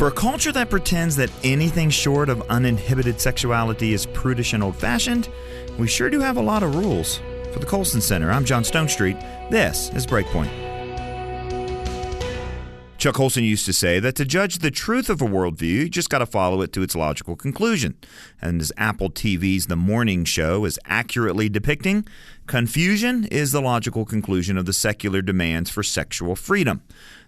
For a culture that pretends that anything short of uninhibited sexuality is prudish and old-fashioned, we sure do have a lot of rules. For the Colson Center, I'm John Stonestreet. This is Breakpoint. Chuck Colson used to say that to judge the truth of a worldview, you just got to follow it to its logical conclusion. And as Apple TV's The Morning Show is accurately depicting, confusion is the logical conclusion of the secular demands for sexual freedom.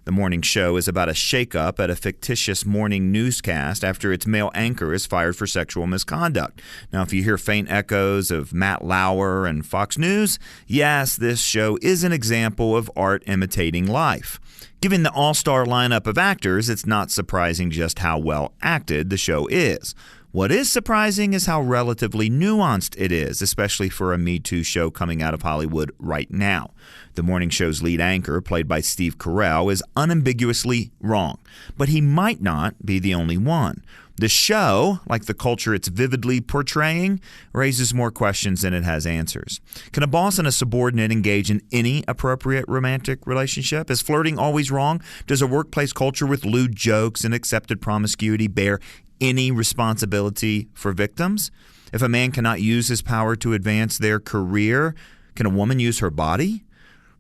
The Morning Show is about a shakeup at a fictitious morning newscast after its male anchor is fired for sexual misconduct. Now, if you hear faint echoes of Matt Lauer and Fox News, yes, this show is an example of art imitating life. Given the all-star lineup of actors, it's not surprising just how well acted the show is. What is surprising is how relatively nuanced it is, especially for a Me Too show coming out of Hollywood right now. The morning show's lead anchor, played by Steve Carell, is unambiguously wrong, but he might not be the only one. The show, like the culture it's vividly portraying, raises more questions than it has answers. Can a boss and a subordinate engage in any appropriate romantic relationship? Is flirting always wrong? Does a workplace culture with lewd jokes and accepted promiscuity bear any responsibility for victims? If a man cannot use his power to advance their career, can a woman use her body?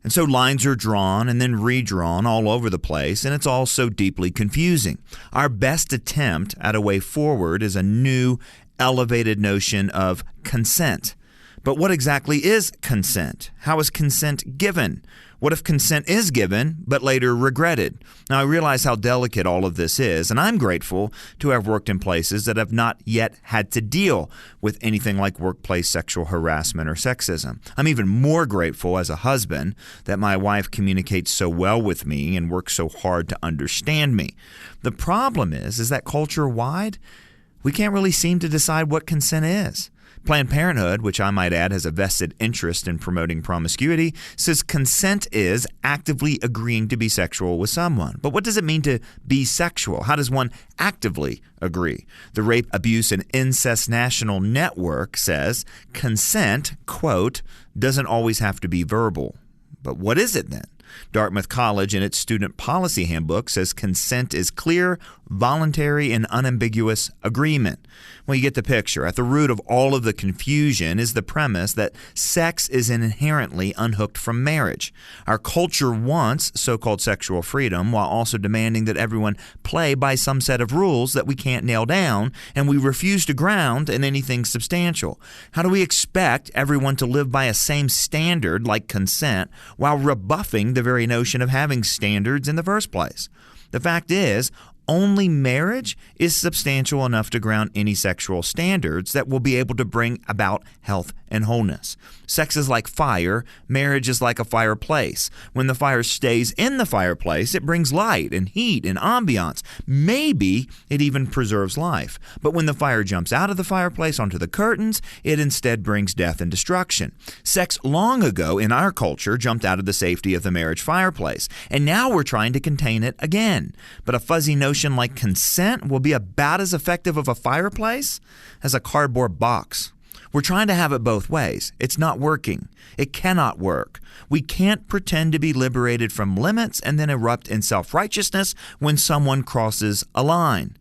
And so lines are drawn and then redrawn all over the place, and it's all so deeply confusing. Our best attempt at a way forward is a new, elevated notion of consent. But what exactly is consent? How is consent given? What if consent is given, but later regretted? Now, I realize how delicate all of this is, and I'm grateful to have worked in places that have not yet had to deal with anything like workplace sexual harassment or sexism. I'm even more grateful as a husband that my wife communicates so well with me and works so hard to understand me. The problem is that culture-wide, we can't really seem to decide what consent is. Planned Parenthood, which I might add has a vested interest in promoting promiscuity, says consent is actively agreeing to be sexual with someone. But what does it mean to be sexual? How does one actively agree? The Rape, Abuse, and Incest National Network says consent, quote, doesn't always have to be verbal. But what is it then? Dartmouth College, in its student policy handbook, says consent is clear, voluntary, and unambiguous agreement. Well, you get the picture. At the root of all of the confusion is the premise that sex is inherently unhooked from marriage. Our culture wants so-called sexual freedom while also demanding that everyone play by some set of rules that we can't nail down, and we refuse to ground in anything substantial. How do we expect everyone to live by a same standard like consent while rebuffing the very notion of having standards in the first place? The fact is, only marriage is substantial enough to ground any sexual standards that will be able to bring about health and wholeness. Sex is like fire. Marriage is like a fireplace. When the fire stays in the fireplace, it brings light and heat and ambiance. Maybe it even preserves life. But when the fire jumps out of the fireplace onto the curtains, it instead brings death and destruction. Sex long ago in our culture jumped out of the safety of the marriage fireplace, and now we're trying to contain it again. But a fuzzy notion like consent will be about as effective of a fireplace as a cardboard box. We're trying to have it both ways. It's not working. It cannot work. We can't pretend to be liberated from limits and then erupt in self-righteousness when someone crosses a line.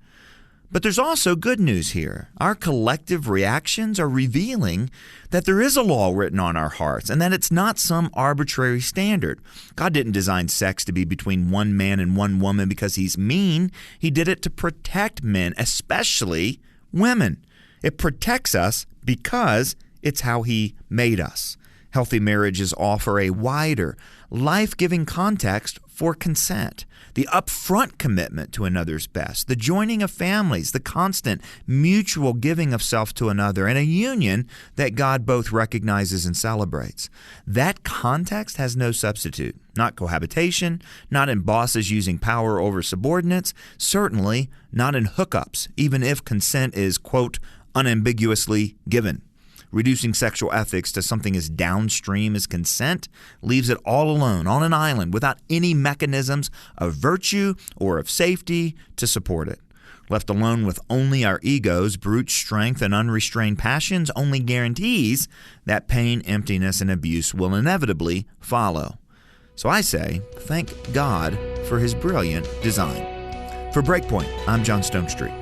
But there's also good news here. Our collective reactions are revealing that there is a law written on our hearts and that it's not some arbitrary standard. God didn't design sex to be between one man and one woman because he's mean. He did it to protect men, especially women. It protects us because it's how he made us. Healthy marriages offer a wider, life-giving context for consent, the upfront commitment to another's best, the joining of families, the constant mutual giving of self to another, and a union that God both recognizes and celebrates. That context has no substitute. Not cohabitation, not in bosses using power over subordinates, certainly not in hookups, even if consent is, quote, unambiguously given. Reducing sexual ethics to something as downstream as consent leaves it all alone on an island without any mechanisms of virtue or of safety to support it. Left alone with only our egos, brute strength, and unrestrained passions only guarantees that pain, emptiness, and abuse will inevitably follow. So I say, thank God for his brilliant design. For Breakpoint, I'm John Stonestreet.